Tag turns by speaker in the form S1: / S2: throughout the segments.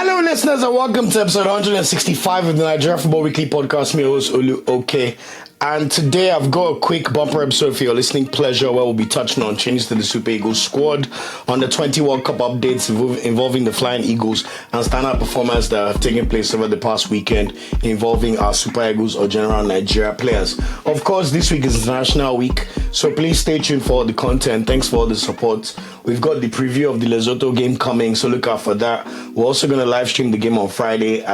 S1: Hello, listeners, and welcome to episode 165 of the Nigeria Football Weekly podcast. Me, host Oke. And today I've got a quick bumper episode for your listening pleasure where we'll be touching on changes to the Super Eagles squad, on the 20 World Cup updates involving the Flying Eagles, and standout performances that have taken place over the past weekend involving our Super Eagles or general Nigeria players. Of course, this week is International Week, so please stay tuned for all the content. Thanks for all the support. We've got the preview of the Lesotho game coming, so look out for that. We're also going to live stream the game on Friday.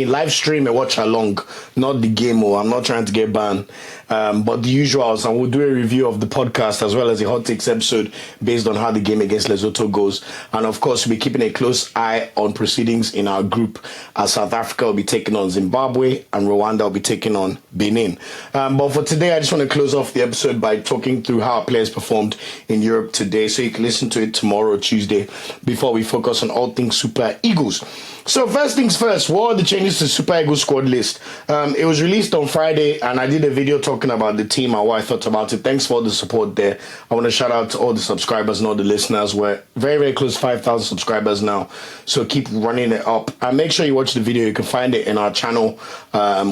S1: Live stream and watch along, not the game. I'm not trying to get banned. But the usuals, and we'll do a review of the podcast as well as a hot takes episode based on how the game against Lesotho goes. And of course, we'll be keeping a close eye on proceedings in our group as South Africa will be taking on Zimbabwe and Rwanda will be taking on Benin. But for today, I just want to close off the episode by talking through how our players performed in Europe today, so you can listen to it tomorrow, Tuesday, before we focus on all things Super Eagles. So first things first, what are the changes to Super Eagles squad list? It was released on Friday and I did a video talking about the team and what I thought about it. Thanks for all the support there. I want to shout out to all the subscribers and all the listeners. We're very, very close to 5,000 subscribers now. So keep running it up. And make sure you watch the video. You can find it in our channel,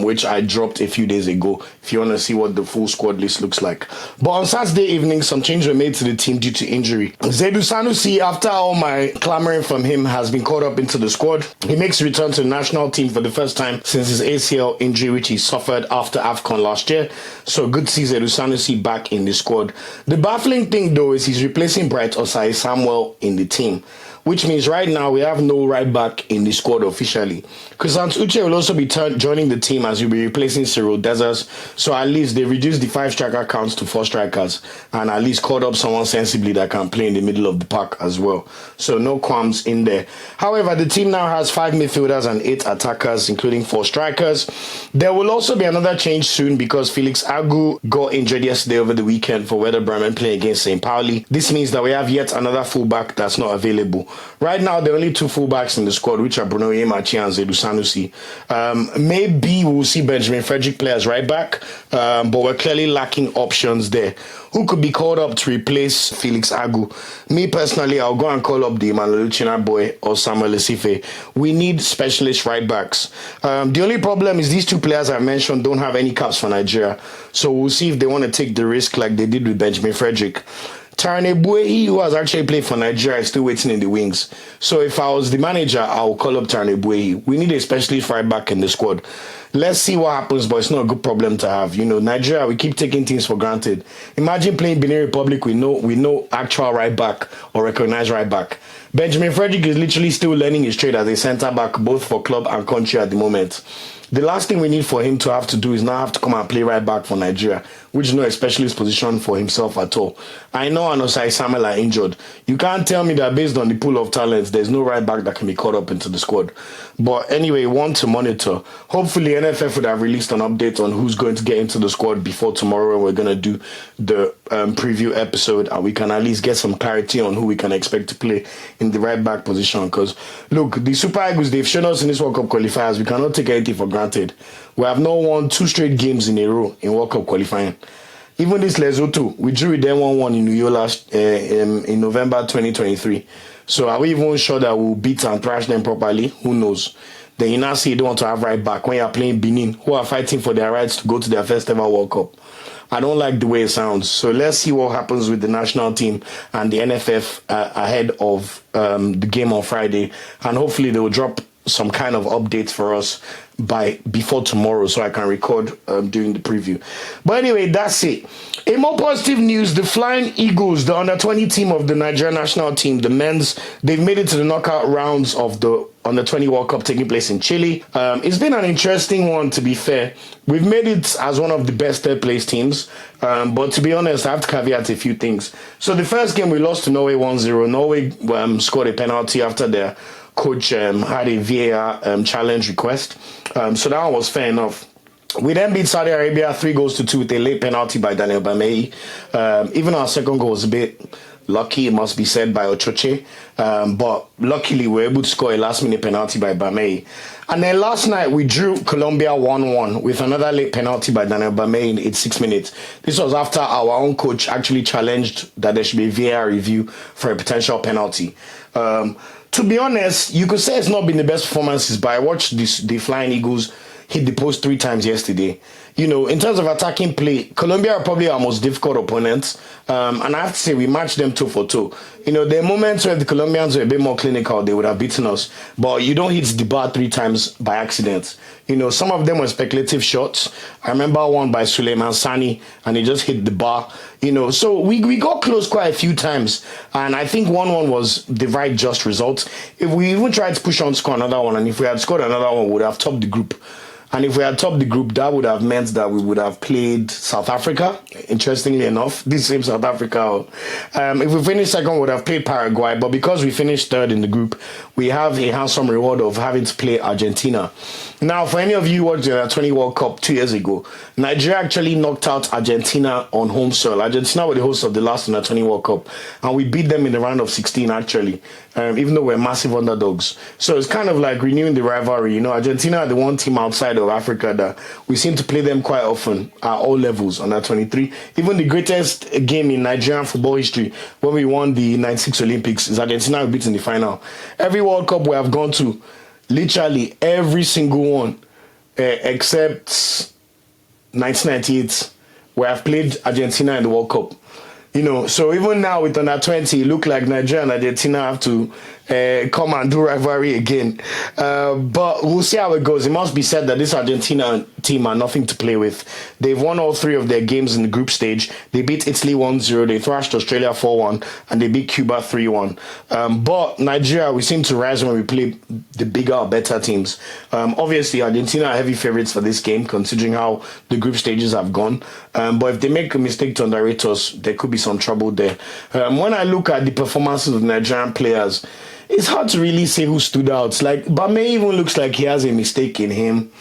S1: which I dropped a few days ago, if you want to see what the full squad list looks like. But on Saturday evening, some changes were made to the team due to injury. Zedu Sanusi, after all my clamoring from him, has been called up into the squad. He makes a return to the national team for the first time since his ACL injury, which he suffered after AFCON last year. So good to see Zedu Sanusi back in the squad. The baffling thing, though, is he's replacing Bright Osayi-Samuel in the team, which means right now we have no right back in the squad officially. Because Uche will also be joining the team as he'll be replacing Cyril Dessers. So at least they reduced the 5 striker counts to 4 strikers and at least called up someone sensibly that can play in the middle of the park as well. So no qualms in there. However, the team now has 5 midfielders and 8 attackers, including 4 strikers. There will also be another change soon because Felix Agu got injured yesterday over the weekend for Werder Bremen playing against St. Pauli. This means that we have yet another fullback that's not available. Right now, there are only 2 fullbacks in the squad, which are Bruno Yemachi and Zedu Sanusi. Maybe we'll see Benjamin Frederick play as right back, but we're clearly lacking options there. Who could be called up to replace Felix Agu? Me personally, I'll go and call up the Emmanuel Uchenna boy or Samuel Esife. We need specialist right backs. The only problem is these 2 players I've mentioned don't have any caps for Nigeria. So we'll see if they want to take the risk like they did with Benjamin Frederick. Torunarigha, who has actually played for Nigeria, is still waiting in the wings. So if I was the manager, I'll call up Torunarigha. We need a specialist right back in the squad. Let's see what happens, but it's not a good problem to have. You know, Nigeria, we keep taking things for granted. Imagine playing Benin Republic with no actual right back or recognized right back. Benjamin Frederick is literally still learning his trade as a centre back, both for club and country at the moment. The last thing we need for him to have to do is now have to come and play right back for Nigeria, which is not a specialist position for himself at all. Aina and Osayi-Samuel are injured. You can't tell me that based on the pool of talents, there's no right back that can be caught up into the squad. But anyway, one to monitor. Hopefully, NFF would have released an update on who's going to get into the squad before tomorrow, and we're going to do the preview episode, and we can at least get some clarity on who we can expect to play in the right back position. Because, look, the Super Eagles, they've shown us in this World Cup qualifiers, we cannot take anything for granted. We have not won 2 straight games in a row in World Cup qualifying. Even this Lesotho, we drew with them 1-1 in Uyo in November 2023. So are we even sure that we'll beat and thrash them properly? Who knows? Then you now say you don't want to have right back when you're playing Benin, who are fighting for their rights to go to their first ever World Cup. I don't like the way it sounds. So let's see what happens with the national team and the NFF ahead of the game on Friday. And hopefully they will drop some kind of updates for us before tomorrow so I can record during the preview. But anyway, that's it. In more positive news, the Flying Eagles, the under-20 team of the Nigerian national team, the men's, they've made it to the knockout rounds of the under-20 World Cup taking place in Chile. It's been an interesting one, to be fair. We've made it as one of the best third-place teams, but to be honest, I have to caveat a few things. So the first game, we lost to Norway 1-0. Norway scored a penalty after their coach had a VAR challenge request. So that one was fair enough. We then beat Saudi Arabia 3-2 with a late penalty by Dele-Bashiru. Even our second goal was a bit lucky, it must be said, by Onuachu. But luckily, we were able to score a last-minute penalty by Bassey. And then last night, we drew Colombia 1-1 with another late penalty by Bassey in 86 minutes. This was after our own coach actually challenged that there should be a VAR review for a potential penalty. To be honest, you could say it's not been the best performances, but I watched the Flying Eagles hit the post 3 times yesterday. You know, in terms of attacking play, Colombia are probably our most difficult opponents. And I have to say, we matched them 2 for 2. You know, there are moments where the Colombians were a bit more clinical, they would have beaten us. But you don't hit the bar 3 times by accident. You know, some of them were speculative shots. I remember one by Suleiman Sani, and he just hit the bar. You know, so we got close quite a few times. And I think 1-1 was the right just result. If we even tried to push on, score another one, and if we had scored another one, we would have topped the group. And if we had topped the group, that would have meant that we would have played South Africa, interestingly enough. This same South Africa. If we finished second, we would have played Paraguay. But because we finished third in the group, we have a handsome reward of having to play Argentina. Now, for any of you who watched the 20 World Cup 2 years ago, Nigeria actually knocked out Argentina on home soil. Argentina were the hosts of the last 20 World Cup. And we beat them in the round of 16, actually, even though we're massive underdogs. So it's kind of like renewing the rivalry. You know, Argentina are the one team outside of Africa that we seem to play them quite often at all levels on that 23. Even the greatest game in Nigerian football history, when we won the 96 Olympics, is Argentina beat in the final. Every World Cup we have gone to, literally every single one, except 1998, where I've played Argentina in the World Cup. You know, so even now with under 20, it look like Nigeria and Argentina have to come and do rivalry again. But we'll see how it goes. It must be said that this Argentina team are nothing to play with. They've won all 3 of their games in the group stage. They beat Italy 1-0, they thrashed Australia 4-1, and they beat Cuba 3-1. But Nigeria, we seem to rise when we play the bigger or better teams. Obviously, Argentina are heavy favorites for this game, considering how the group stages have gone. But if they make a mistake to underrate us, there could be some trouble there. When I look at the performances of Nigerian players, it's hard to really say who stood out. Like, Bame even looks like he has a mistake in him.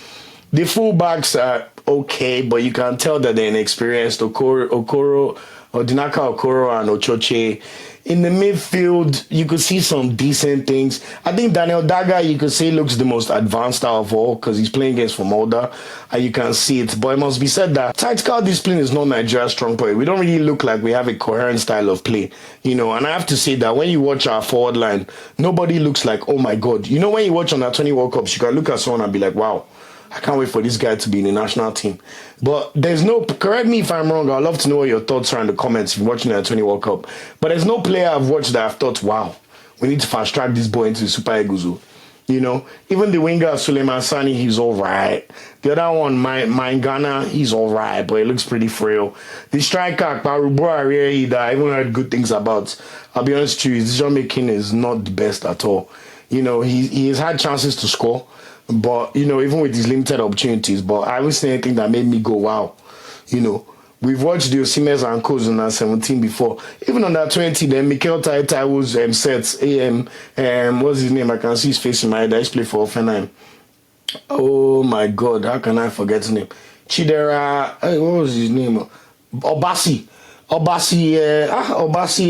S1: The fullbacks are okay, but you can tell that they're inexperienced. Odinaka Okoro and Ochoche. In the midfield, you could see some decent things. I think Daniel Daga, you could say, looks the most advanced out of all because he's playing against Formoda, and you can see it. But it must be said that tactical discipline is not Nigeria's strong point. We don't really look like we have a coherent style of play, you know. And I have to say that when you watch our forward line, nobody looks like, oh my God. You know, when you watch on our 20 World Cups, you can look at someone and be like, wow, I can't wait for this guy to be in the national team. But there's no, correct me if I'm wrong, I'd love to know what your thoughts are in the comments if you're watching the 20 World Cup. But there's no player I've watched that I've thought, wow, we need to fast track this boy into the Super Eagles. You know, even the winger, Suleiman Sani, he's all right. The other one, Ghana, he's all right, but he looks pretty frail. The striker, Akpoguma, that I even heard good things about. I'll be honest with you, his decision making is not the best at all. You know, he has had chances to score. But, you know, even with these limited opportunities, but I haven't seen anything that made me go, wow. You know, we've watched the Osimhen and Co's on that 17 before. Even on that 20, then Mikel Taiwo's sets, what's his name? I can see his face in my head. I used to play for Offenheim. Oh, my God. How can I forget his name? Chidera, what was his name? Bassey,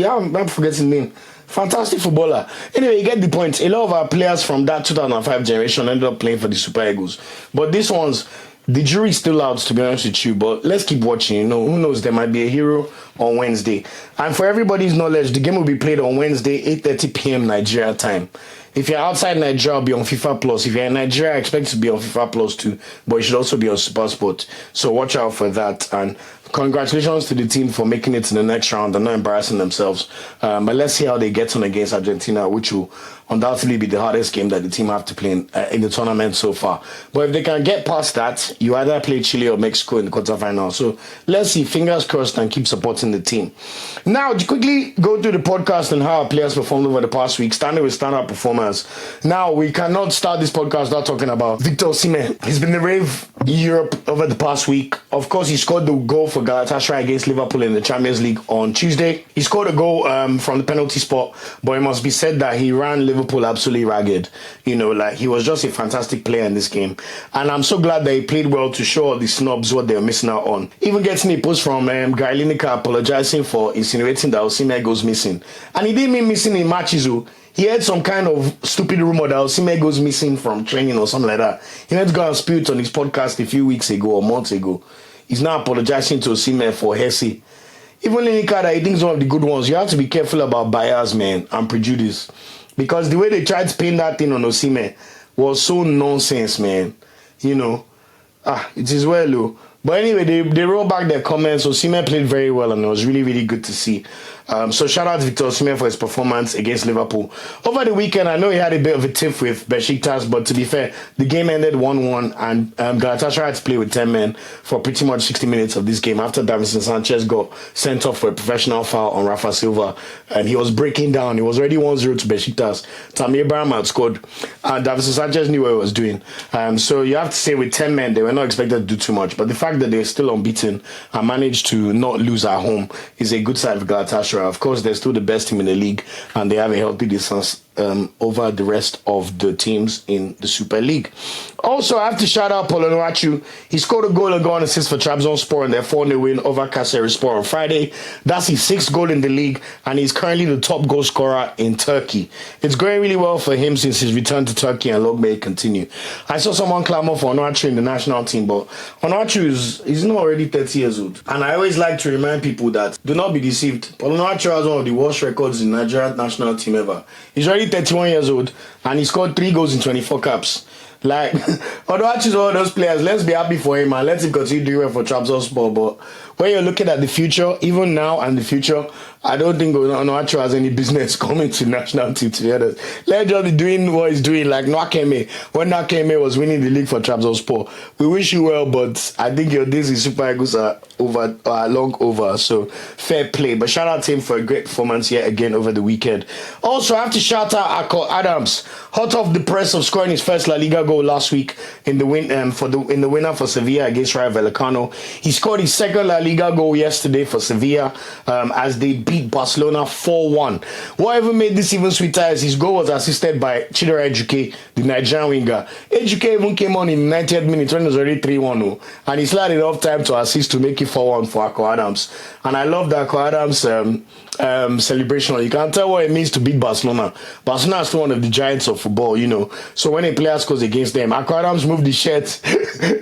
S1: I'm forgetting his name. Fantastic footballer. Anyway, you get the point. A lot of our players from that 2005 generation ended up playing for the Super Eagles. But this one's, the jury's still out, to be honest with you. But let's keep watching. You know, who knows? There might be a hero on Wednesday. And for everybody's knowledge, the game will be played on Wednesday, 8:30 p.m. Nigeria time. If you're outside Nigeria, I'll be on FIFA Plus. If you're in Nigeria, I expect to be on FIFA Plus too. But it should also be on SuperSport. So watch out for that. And congratulations to the team for making it to the next round and not embarrassing themselves. But let's see how they get on against Argentina, which will undoubtedly be the hardest game that the team have to play in the tournament so far. But if they can get past that, you either play Chile or Mexico in the quarterfinal. So let's see, fingers crossed, and keep supporting the team. Now, to quickly go through the podcast and how our players performed over the past week, starting with standout performers. Now, we cannot start this podcast without talking about Victor Osimhen. He's been the rave in Europe over the past week. Of course, he scored the goal for Galatasaray against Liverpool in the Champions League on Tuesday. He scored a goal from the penalty spot, but it must be said that he ran Liverpool absolutely ragged. You know, like, he was just a fantastic player in this game. And I'm so glad that he played well to show all the snobs what they were missing out on. Even getting a post from Guy Lineker apologizing for insinuating that Osimhen goes missing. And he didn't mean missing in matches. He had some kind of stupid rumor that Osimhen goes missing from training or something like that. He went to go and spew it on his podcast a few weeks ago or months ago. He's now apologizing to Osimhen for heresy. Even Lineker, that he thinks one of the good ones. You have to be careful about bias, man, and prejudice. Because the way they tried to pin that thing on Osimhen was so nonsense, man. You know, it is well, though. But anyway, they rolled back their comments. Osimhen played very well, and it was really, really good to see. So shout out to Victor Osimhen for his performance against Liverpool. Over the weekend, I know he had a bit of a tiff with Besiktas, but to be fair, the game ended 1-1, and Galatasaray had to play with 10 men for pretty much 60 minutes of this game after Davinson Sanchez got sent off for a professional foul on Rafa Silva, and he was breaking down. It was already 1-0 to Besiktas. Tammy Abraham had scored, and Davinson Sanchez knew what he was doing. So you have to say with 10 men, they were not expected to do too much, but the fact that they're still unbeaten and managed to not lose at home is a good sign for Galatasaray. Of course, they're still the best team in the league, and they have a healthy distance over the rest of the teams in the Super League. Also, I have to shout out Onuachu. He scored a goal and got an assist for Trabzonspor in their 4-0 win over Kayserispor on Friday. That's his 6th goal in the league, and he's currently the top goal scorer in Turkey. It's going really well for him since his return to Turkey, and long may it continue. I saw someone clamor for Onuachu in the national team, but Onuachu is not already 30 years old. And I always like to remind people that do not be deceived. Onuachu has one of the worst records in Nigerian national team ever. He's already 31 years old, and he scored 3 goals in 24 caps. Like, Onuachu is one of those players. Let's be happy for him and let him continue doing well for Trabzonspor. But when you're looking at the future, even now and the future, I don't think Onuachu has any business coming to the national team, to be honest. Let's just be doing what he's doing, like Nwakeme. When Nwakeme was winning the league for Trabzonspor, we wish you well, but I think your days in Super Eagles are long over. So fair play. But shout out to him for a great performance yet again over the weekend. Also, I have to shout out Akor Adams, hot off the press of scoring his first La Liga goal last week in the winner for Sevilla against Rayo Vallecano. He scored his second La Liga goal yesterday for Sevilla as they beat Barcelona 4-1. What even made this even sweeter is his goal was assisted by Chidera Ejuke, the Nigerian winger. Ejuke even came on in the 90th minute when it was already 3-1, and he still had enough time to assist to make it 4-1 for Akor Adams. And I love the Akor Adams celebration. You can tell what it means to beat Barcelona. Barcelona is still one of the giants of football, you know. So when a player scores against them, Akor Adams moved the shirt,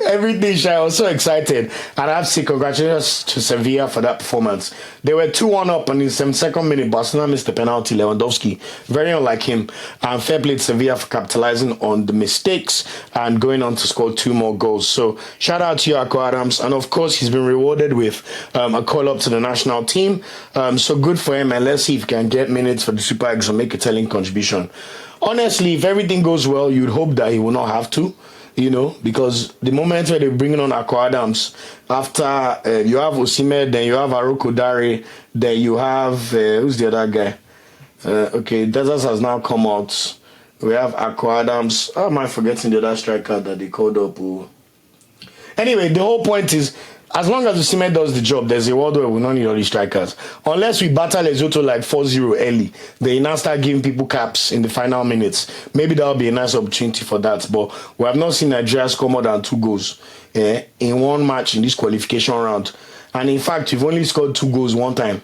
S1: everything. I was so excited, and I have to say congratulations to Sevilla for that performance. They were 2-1 up, and in the 72nd minute, Barcelona missed the penalty. Lewandowski, very unlike him, and fair play to Sevilla for capitalizing on the mistakes and going on to score 2 more goals. So shout out to you, Akor Adams, and of course he's been rewarded with a call up to the national team. So good for him, and let's see if he can get minutes for the Super Eagles and make a telling contribution. Honestly, if everything goes well, you'd hope that he will not have to, you know, because the moment where they're bringing on Akor Adams, after you have Osimhen, then you have Arokodare, then you have, who's the other guy? Okay, Desas has now come out. We have Akor Adams. How am I forgetting the other striker that they called up? Anyway, the whole point is, as long as Osimhen does the job, there's a world where we don't need all these strikers. Unless we battle Lesotho like 4-0 early, they now start giving people caps in the final minutes. Maybe that'll be a nice opportunity for that. But we have not seen Nigeria score more than 2 goals in one match in this qualification round. And in fact, we've only scored 2 goals one time,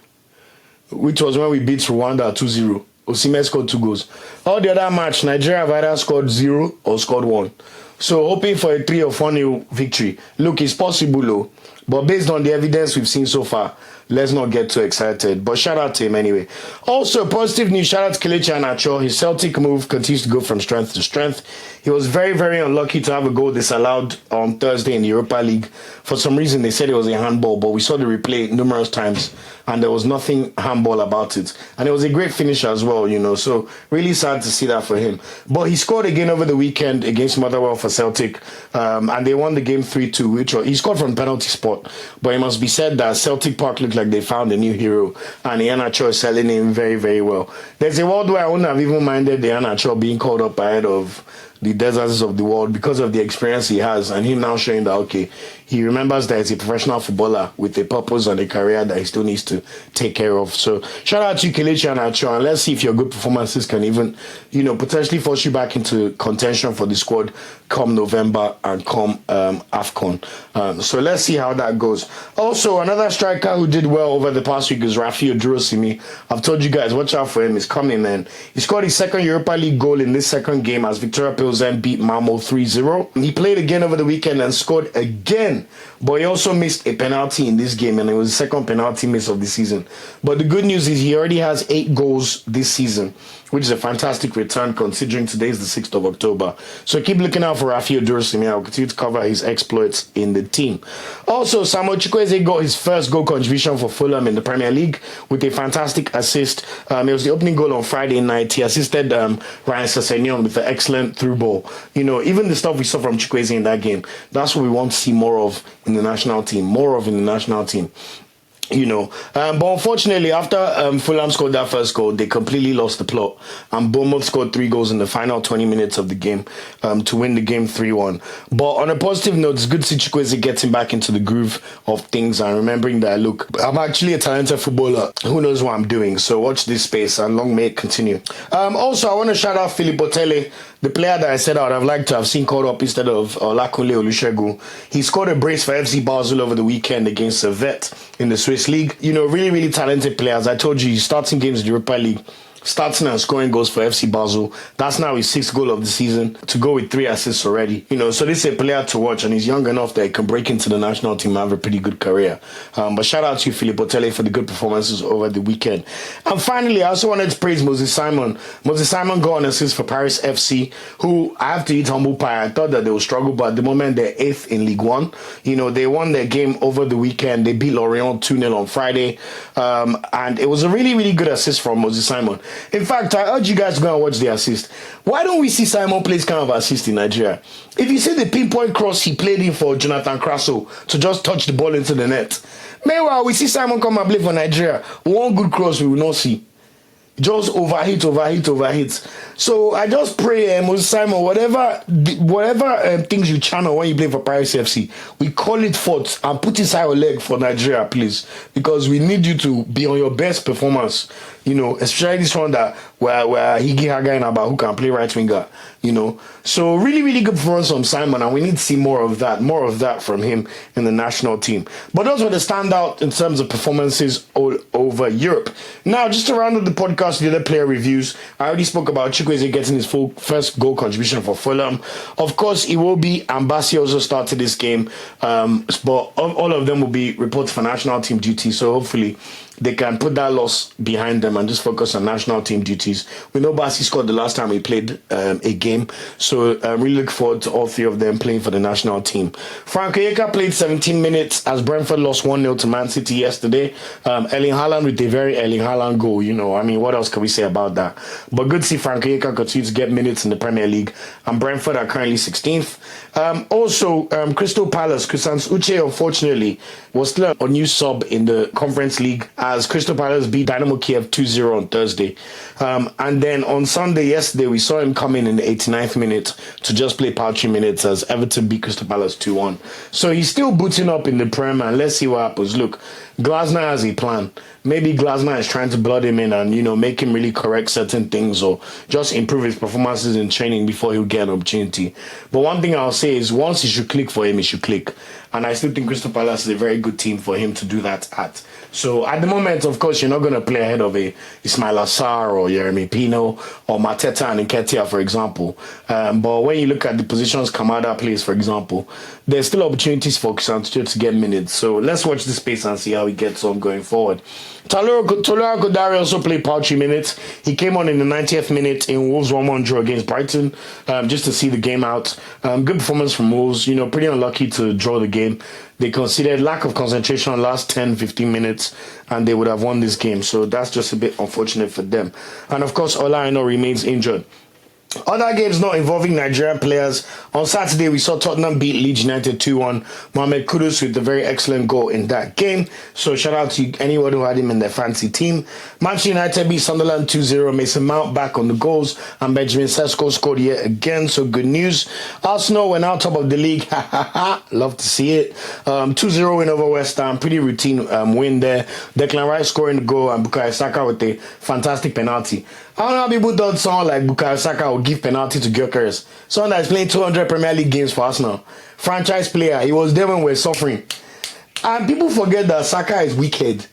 S1: which was when we beat Rwanda 2-0. Osimhen scored 2 goals. All the other match, Nigeria have either scored 0 or scored 1. So hoping for a 3 or 4-0 victory. Look, it's possible, though. But based on the evidence we've seen so far, let's not get too excited. But shout out to him anyway. Also, positive news. Shout out to Kelechi Iheanacho. His Celtic move continues to go from strength to strength. He was very, very unlucky to have a goal disallowed on Thursday in the Europa League. For some reason, they said it was a handball, but we saw the replay numerous times, and there was nothing handball about it. And it was a great finish as well, you know. So really sad to see that for him. But he scored again over the weekend against Motherwell for Celtic, and they won the game 3-2, which he scored from penalty spot. But it must be said that Celtic Park looked like they found a new hero, and Iheanacho is selling him very, very well. There's a world where I wouldn't have even minded the Iheanacho being called up ahead of the deserts of the world because of the experience he has, and him now showing that, okay, he remembers that he's a professional footballer with a purpose and a career that he still needs to take care of. So shout out to Kelechi Iheanacho, and let's see if your good performances can even, you know, potentially force you back into contention for the squad come November and come AFCON. So let's see how that goes. Also, another striker who did well over the past week is Rafi Odurosimi. I've told you guys, watch out for him. He's coming, man. He scored his second Europa League goal in this second game as Victoria Pilsen beat Malmo 3-0. He played again over the weekend and scored again, but he also missed a penalty in this game, and it was the second penalty miss of the season. But the good news is he already has 8 goals this season, which is a fantastic return considering today is the 6th of October. So keep looking out for Rafi Odursimi. I'll continue to cover his exploits in the team. Also, Samuel Chukwueze got his first goal contribution for Fulham in the Premier League with a fantastic assist. It was the opening goal on Friday night. He assisted Ryan Sessegnon with an excellent through ball. You know, even the stuff we saw from Chukwueze in that game, that's what we want to see more of in the national team. You know, but unfortunately, after Fulham scored that first goal, they completely lost the plot, and Bournemouth scored 3 goals in the final 20 minutes of the game to win the game 3-1. But on a positive note, it's good to see Chukwueze getting back into the groove of things and remembering that, look, I'm actually a talented footballer. Who knows what I'm doing? So watch this space, and long may it continue. Also, I want to shout out Philippe Otele, the player that I said I would have liked to have seen called up instead of Olakunle Olusegun. He scored a brace for FC Basel over the weekend against Servette in the Swiss League. You know, really, really talented players. I told you, he's starting games in the Europa League, starting and scoring goals for FC Basel. That's now his 6th goal of the season, to go with 3 assists already. You know, so this is a player to watch, and he's young enough that he can break into the national team and have a pretty good career. But shout out to you, Philippe Otele, for the good performances over the weekend. And finally, I also wanted to praise Moses Simon. Moses Simon got an assist for Paris FC, who, I have to eat humble pie. I thought that they would struggle, but at the moment they're 8th in Ligue 1. You know, they won their game over the weekend. They beat Lorient 2-0 on Friday. And it was a really, really good assist from Moses Simon. In fact, I urge you guys to go and watch the assist. Why don't we see Simon play this kind of assist in Nigeria? If you see the pinpoint cross he played in for Jonathan Crasso to just touch the ball into the net. Meanwhile, we see Simon come and play for Nigeria. One good cross we will not see. Just overhit. So I just pray, Moses Simon, whatever things you channel when you play for Paris FC, we call it forth and put inside your leg for Nigeria, please, because we need you to be on your best performance. You know, especially this one that where Higi Haga about who can play right winger. You know, so really, really good performance from Simon, and we need to see more of that from him in the national team. But those were the standout in terms of performances all over Europe. Now, just to round up the podcast, the other player reviews. I already spoke about Chukwueze getting his first goal contribution for Fulham. Of course, Iwobi and Bassey also started this game, but all of them will be reported for national team duty. So hopefully they can put that loss behind them and just focus on national team duties. We know Bassey scored the last time he played a game, so I really look forward to all 3 of them playing for the national team. Onyeka played 17 minutes as Brentford lost 1-0 to Man City yesterday. Erling Haaland with a very Erling Haaland goal. You know, I mean, what else can we say about that? But good to see Onyeka continue to get minutes in the Premier League, and Brentford are currently 16th. Crystal Palace, Kristan's Uche, unfortunately, was still a new sub in the Conference League as Crystal Palace beat Dynamo Kiev 2-0 on Thursday. And then on Sunday, yesterday, we saw him come in the 89th minute to just play paltry minutes as Everton beat Crystal Palace 2-1. So he's still booting up in the Prem, and let's see what happens. Look, Glasner has a plan. Maybe Glasner is trying to blood him in and, you know, make him really correct certain things or just improve his performances in training before he'll get an opportunity. But one thing I'll say is once he should click for him, he should click. And I still think Crystal Palace is a very good team for him to do that at. So at the moment, of course, you're not going to play ahead of a Ismail Assar or Yeremy Pino or Mateta and Nketiah, for example. But when you look at the positions Kamada plays, for example, there's still opportunities for Sancho to get minutes. So let's watch this space and see how he gets on going forward. Arokodare also played paltry minutes. He came on in the 90th minute in Wolves' 1-1 draw against Brighton, just to see the game out. Good performance from Wolves. You know, pretty unlucky to draw the game. They considered lack of concentration on the last 10-15 minutes, and they would have won this game. So that's just a bit unfortunate for them. And of course, Ola Aina remains injured. Other games not involving Nigerian players. On Saturday, we saw Tottenham beat Leeds United 2-1. Mohamed Kudus with a very excellent goal in that game. So shout out to anyone who had him in their fancy team. Manchester United beat Sunderland 2-0. Mason Mount back on the goals. And Benjamin Sesko scored yet again. So good news. Arsenal were now top of the league. Love to see it. 2-0 win over West Ham. Pretty routine win there. Declan Rice scoring the goal and Bukayo Saka with a fantastic penalty. I don't know how people thought someone like Bukayo Saka would give penalty to Gyökeres. Someone that's playing 200 Premier League games for Arsenal. Franchise player. He was there when we were suffering. And people forget that Saka is wicked.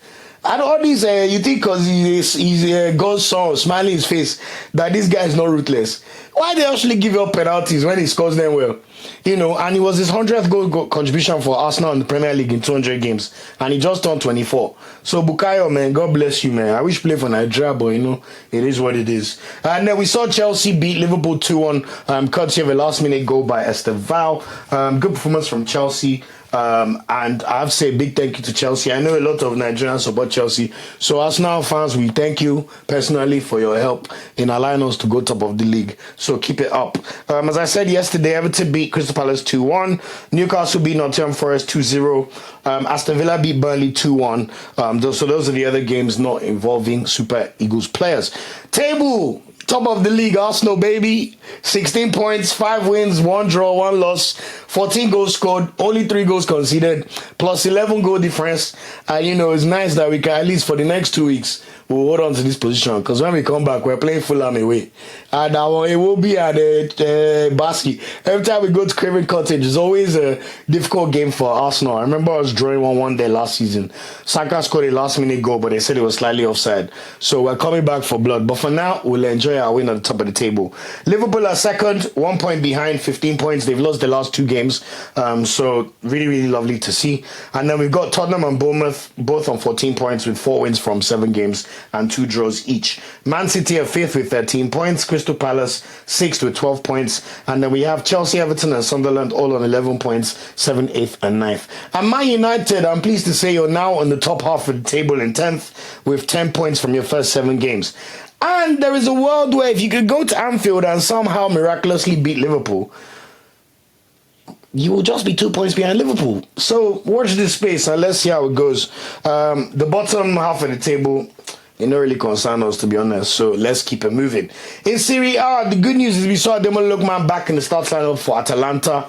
S1: And all these, you think because he's God's son, smiling his face, that this guy is not ruthless. Why they actually give up penalties when he scores them well? You know, and it was his 100th goal contribution for Arsenal in the Premier League in 200 games. And he just turned 24. So, Bukayo, man, God bless you, man. I wish you play for Nigeria, but, you know, it is what it is. And then we saw Chelsea beat Liverpool 2-1, courtesy of a last-minute goal by Esteval. Good performance from Chelsea. And I have to say a big thank you to Chelsea. I know a lot of Nigerians support Chelsea. So Arsenal fans, we thank you personally for your help in allowing us to go top of the league. So keep it up. As I said yesterday, Everton beat Crystal Palace 2-1. Newcastle beat Nottingham Forest 2-0. Aston Villa beat Burnley 2-1. So those are the other games not involving Super Eagles players. Table. Top of the league, Arsenal, baby. 16 points, 5 wins, 1 draw, 1 loss, 14 goals scored, only 3 goals conceded, plus 11 goal difference. And, you know, it's nice that we can, at least for the next 2 weeks, we'll hold on to this position. Because when we come back, we're playing Fulham away. And Iwobi and Bassey. Every time we go to Craven Cottage, it's always a difficult game for Arsenal. I remember I was drawing 1-1 there last season. Saka scored a last-minute goal, but they said it was slightly offside. So we're coming back for blood. But for now, we'll enjoy our win at the top of the table. Liverpool are second, 1 point behind, 15 points. They've lost the last 2 games. So really, really lovely to see. And then we've got Tottenham and Bournemouth, both on 14 points with 4 wins from 7 games and 2 draws each. Man City are 5th with 13 points. Crystal Palace 6th with 12 points. And then we have Chelsea, Everton and Sunderland all on 11 points, 7th, 8th and 9th. And Man United, I'm pleased to say you're now on the top half of the table in 10th with 10 points from your first 7 games. And there is a world where if you could go to Anfield and somehow miraculously beat Liverpool, you will just be 2 points behind Liverpool. So watch this space and let's see how it goes. The bottom half of the table, it not really concern us, to be honest. So let's keep it moving. In Serie A, the good news is we saw Lookman back in the start lineup for Atalanta.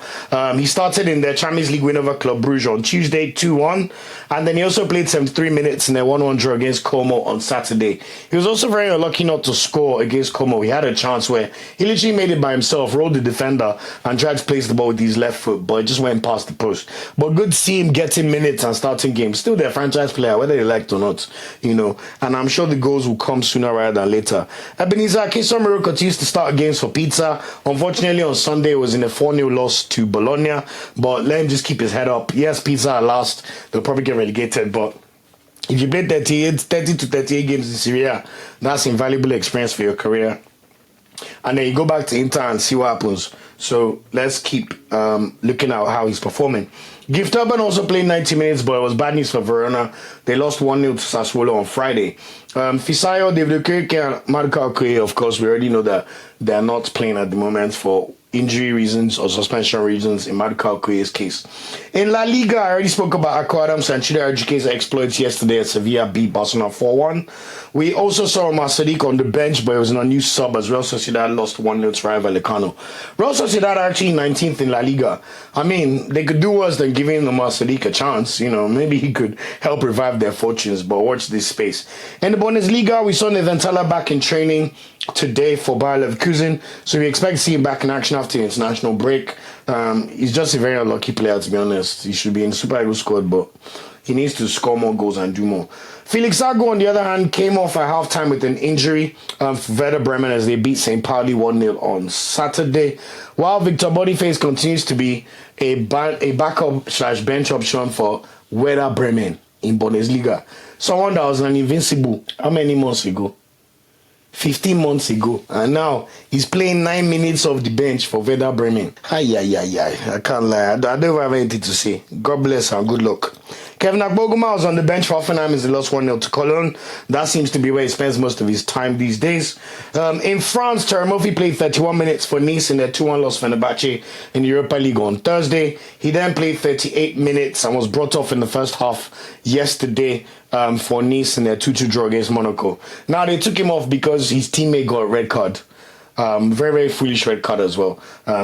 S1: He started in their Champions League win over Club Brugge on Tuesday, 2-1. And then he also played 73 minutes in their 1-1 draw against Como on Saturday. He was also very unlucky not to score against Como. He had a chance where he literally made it by himself, rolled the defender, and tried to place the ball with his left foot, but it just went past the post. But good to see him getting minutes and starting games. Still their franchise player, whether they liked or not, you know. And I'm sure the goals will come sooner rather than later. Ebenezer Akinsanmiro continues to start games for Pizza. Unfortunately, on Sunday, it was in a 4-0 loss to Bologna. But let him just keep his head up. Yes, Pizza are last. They'll probably get relegated, but if you play 30 to 38 games in Serie A, that's invaluable experience for your career. And then you go back to Inter and see what happens. So let's keep looking at how he's performing. Gift Urban also played 90 minutes, but it was bad news for Verona. They lost 1-0 to Sassuolo on Friday. Fisayo, David Okereke, and Marco Okoye, of course, we already know that they are not playing at the moment for injury reasons or suspension reasons in Marco Okoye's case. In La Liga, I already spoke about Akor Adams and Ejuke's exploits yesterday at Sevilla beat Barcelona 4-1. We also saw Sadiq on the bench, but it was an unused sub as Real Sociedad lost 1-0 to Rayo Vallecano. Real Sociedad are actually 19th in La Liga. I mean, they could do worse than giving Sadiq a chance. You know, maybe he could help revive their fortunes, but watch this space. In the Bundesliga, we saw Tella back in training today for Bayer Leverkusen, so we expect to see him back in action after the international break. He's just a very unlucky player, to be honest. He should be in the Super Eagles squad, but he needs to score more goals and do more. Felix Agu, on the other hand, came off at halftime with an injury for Werder Bremen as they beat St. Pauli 1-0 on Saturday, while Victor Boniface continues to be a backup/bench option for Werder Bremen in Bundesliga. Someone that was an invincible, how many months ago? 15 months ago, and now he's playing 9 minutes off the bench for Werder Bremen. I can't lie. I don't have anything to say. God bless and good luck. Kevin Akpoguma was on the bench for Hoffenheim as they lost 1-0 to Cologne. That seems to be where he spends most of his time these days. In France, Thierry Murphy played 31 minutes for Nice in their 2-1 loss for Fenerbahce in the Europa League on Thursday. He then played 38 minutes and was brought off in the first half yesterday for Nice in their 2-2 draw against Monaco. Now, they took him off because his teammate got a red card. Very, very foolish red card as well.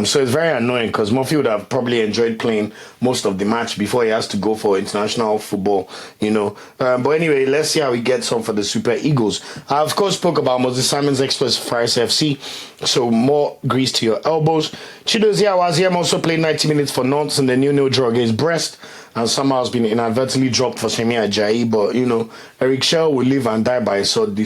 S1: So it's very annoying because Murphy would have probably enjoyed playing most of the match before he has to go for international football, you know. But anyway, let's see how he gets on for the Super Eagles. I, of course, spoke about Moses Simon's exploits for Paris FC, so more grease to your elbows. Chidozie Awaziem also played 90 minutes for Nantes in the 0-0 draw against Brest. and somehow has been inadvertently dropped for Semi Ajayi. But, Eric Shell will live and die by his sword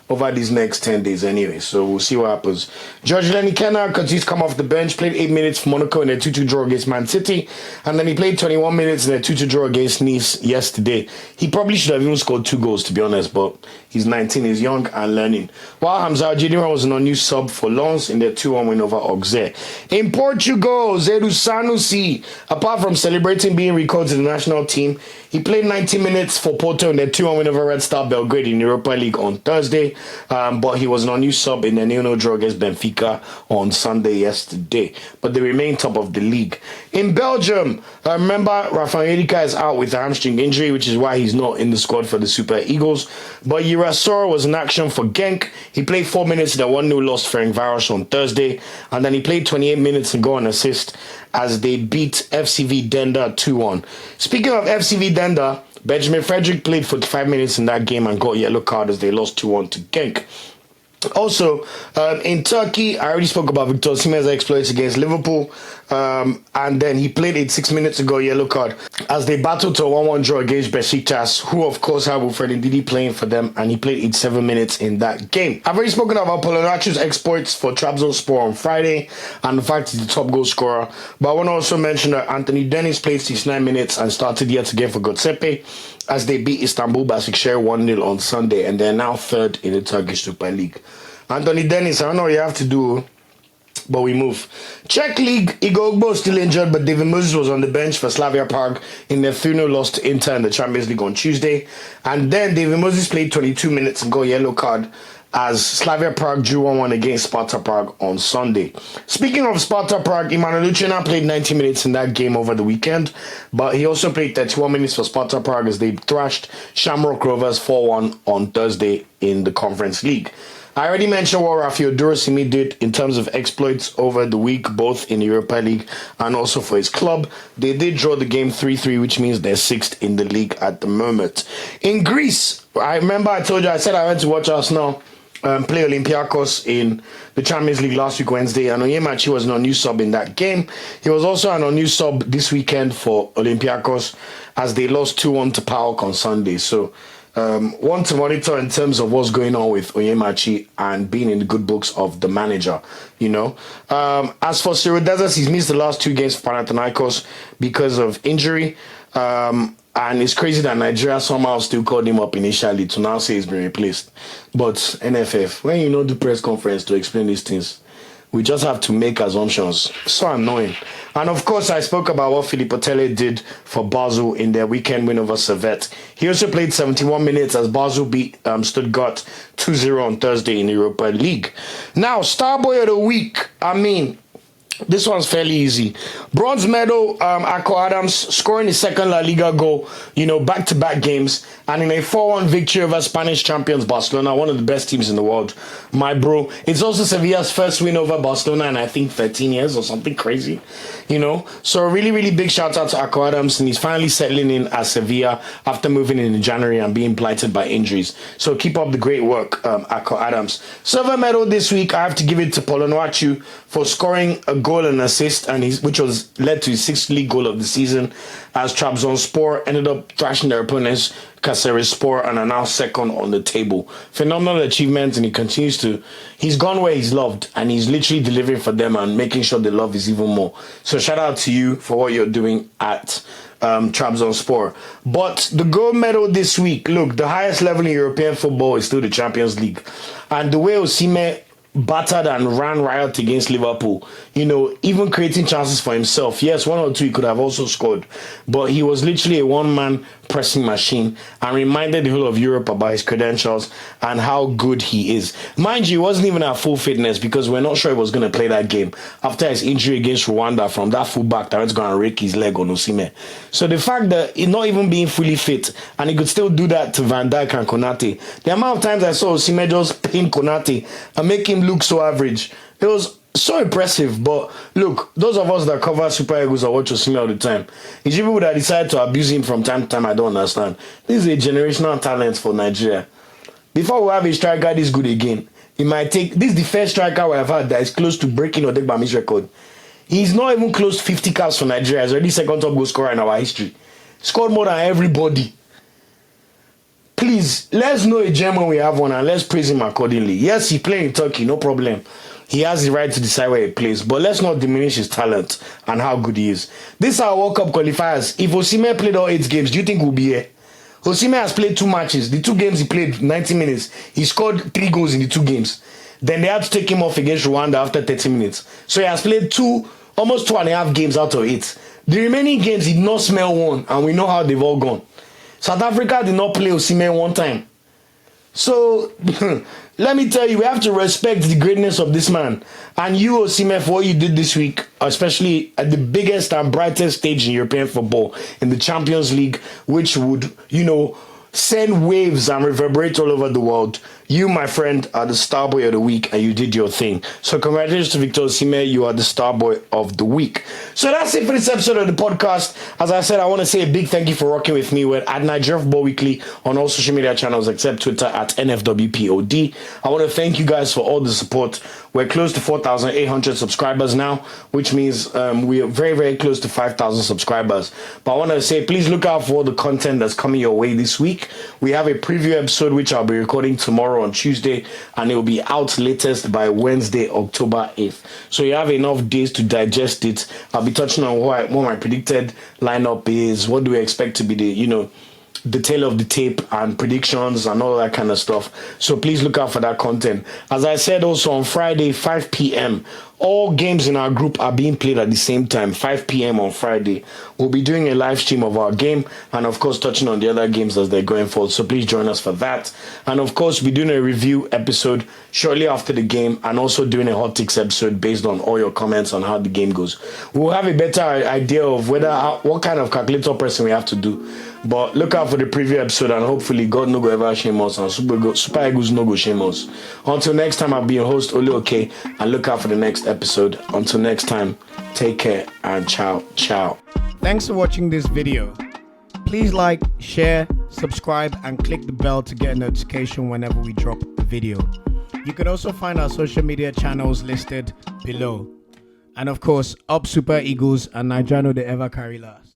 S1: over these next 10 days anyway. So we'll see what happens. George Lenikena continues to come off the bench, played 8 minutes for Monaco in a 2-2 draw against Man City, and then he played 21 minutes in a 2-2 draw against Nice yesterday. He probably should have even scored 2 goals, to be honest, but he's 19, he's young and learning. While Hamza Jidira was an unused sub for Lens in their 2-1 win over Auxerre. In Portugal, Zedu Sanusi, apart from celebrating being recalled to the national team, he played 90 minutes for Porto in their 2-1 win over Red Star Belgrade in Europa League on Thursday. But he was an unused sub in the 0-0 draw against Benfica on Sunday yesterday. But they remain top of the league. In Belgium, remember Rafael Onyeka is out with a hamstring injury, which is why he's not in the squad for the Super Eagles. But Girasor was in action for Genk. He played 4 minutes in a 1-0 loss for Ferencváros on Thursday. And then he played 28 minutes and got an assist as they beat FCV Denda 2-1. Speaking of FCV Denda, Benjamin Frederick played 45 minutes in that game and got a yellow card as they lost 2-1 to Genk. Also, in Turkey, I already spoke about Victor Osimhen's exploits against Liverpool. And then he played it 6 minutes ago, yellow card, as they battled to a 1-1 draw against Besiktas, who of course have Wilfred Ndidi playing for them, and he played 87 minutes in that game. I've already spoken about Onuachu's exploits for Trabzonspor on Friday, and the fact he's the top goal scorer. But I want to also mention that Anthony Dennis played 69 minutes and started yet again for Göztepe, as they beat Istanbul Basaksehir 1-0 on Sunday, and they're now third in the Turkish Super League. Anthony Dennis, I don't know what you have to do, but we move. Czech League, Igor Ugbo still injured, but David Moses was on the bench for Slavia Prague in their 3-0 loss to Inter in the Champions League on Tuesday. And then David Moses played 22 minutes and got a yellow card as Slavia Prague drew 1-1 against Sparta Prague on Sunday. Speaking of Sparta Prague, Emmanuel Uchena played 90 minutes in that game over the weekend, but he also played 31 minutes for Sparta Prague as they thrashed Shamrock Rovers 4-1 on Thursday in the Conference League. I already mentioned what Rafael Durosimi did in terms of exploits over the week, both in the Europa League and also for his club. They did draw the game 3-3, which means they're 6th in the league at the moment. In Greece, I remember I told you, I said I went to watch Arsenal play Olympiacos in the Champions League last week, Wednesday, and Onyeka was an unused sub in that game. He was also an unused sub this weekend for Olympiacos as they lost 2-1 to PAOK on Sunday. So, one to monitor in terms of what's going on with Onyeka and being in the good books of the manager, As for Serie, he's missed the last 2 games for Panathinaikos because of injury. And it's crazy that Nigeria somehow still called him up initially to now say he's been replaced. But NFF, when you know the press conference to explain these things, we just have to make assumptions. So annoying. And of course, I spoke about what Filippo Tella did for Basel in their weekend win over Servette. He also played 71 minutes as Basel beat Stuttgart 2-0 on Thursday in the Europa League. Now, Star Boy of the Week. This one's fairly easy. Bronze medal, Akor Adams scoring his second La Liga goal, back-to-back games, and in a 4-1 victory over Spanish champions Barcelona, one of the best teams in the world. My bro. It's also Sevilla's first win over Barcelona in, I think, 13 years or something crazy, So a really, really big shout out to Akor Adams, and he's finally settling in at Sevilla after moving in January and being blighted by injuries. So keep up the great work, Akor Adams. Silver medal this week, I have to give it to Onuachu for scoring a goal and assist, which was led to his 6th league goal of the season, as Trabzonspor ended up thrashing their opponents Kayserispor and are now second on the table. Phenomenal achievement, and he's gone where he's loved, and he's literally delivering for them and making sure the love is even more. So shout out to you for what you're doing at Trabzonspor. But the gold medal this week, look, the highest level in European football is still the Champions League, and the way Osimhen battered and ran riot against Liverpool, even creating chances for himself. Yes, 1 or 2 he could have also scored, but he was literally a one-man pressing machine and reminded the whole of Europe about his credentials and how good he is. Mind you, he wasn't even at full fitness because we're not sure he was going to play that game after his injury against Rwanda from that fullback that was going to rake his leg on Osimhen. So the fact that he's not even being fully fit and he could still do that to Van Dijk and Konate, the amount of times I saw Osimhen just pin Konate and make him look so average, it was so impressive. But look, those of us that cover Super Eagles or watch Osimhen all the time, it's people that decide to abuse him from time to time. I don't understand. This is a generational talent for Nigeria. Before we have a striker this good again, it might take. This is the first striker we have had that is close to breaking Odegbami's record. He's not even close to 50 caps for Nigeria. He's already second top goal scorer in our history. Scored more than everybody. Please, let's know a gem when we have one and let's praise him accordingly. Yes, he played in Turkey, no problem. He has the right to decide where he plays, but let's not diminish his talent and how good he is. This are World Cup qualifiers. If Osimhen played all 8 games, do you think we'll be here? Osimhen has played 2 matches. The 2 games he played 90 minutes. He scored 3 goals in the 2 games. Then they had to take him off against Rwanda after 30 minutes. So he has played almost 2.5 games out of 8. The remaining games he did not smell one, and we know how they've all gone. South Africa did not play Osimhen one time. So, let me tell you, we have to respect the greatness of this man. And you, Osimhen, for what you did this week, especially at the biggest and brightest stage in European football, in the Champions League, which would, send waves and reverberate all over the world. You, my friend, are the star boy of the week, and you did your thing. So congratulations to Victor Osimhen. You are the star boy of the week. So that's it for this episode of the podcast. As I said, I want to say a big thank you for rocking with me. We're at Nigeria Football Weekly on all social media channels except Twitter at NFWPOD. I want to thank you guys for all the support. We're close to 4,800 subscribers now, which means we are very, very close to 5,000 subscribers. But I want to say, please look out for all the content that's coming your way this week. We have a preview episode, which I'll be recording tomorrow on Tuesday, and it will be out latest by Wednesday, October 8th. So you have enough days to digest it. I'll be touching on what my predicted lineup is, what do we expect to be the tail of the tape and predictions and all that kind of stuff. So please look out for that content. As I said also on Friday, 5 p.m., all games in our group are being played at the same time, 5 p.m. on Friday. We'll be doing a live stream of our game and, of course, touching on the other games as they're going forward. So please join us for that. And, of course, we'll be doing a review episode shortly after the game and also doing a hot takes episode based on all your comments on how the game goes. We'll have a better idea of what kind of calculator person we have to do. But look out for the preview episode and hopefully God no go ever shame us and Super Eagles no go shame us. Until next time, I'll be your host, Okereke, and look out for the next episode. Until next time, take care and ciao.
S2: Thanks for watching this video. Please like, share, subscribe, and click the bell to get a notification whenever we drop a video. You can also find our social media channels listed below. And of course, up Super Eagles and Nigeria no dey ever carry last.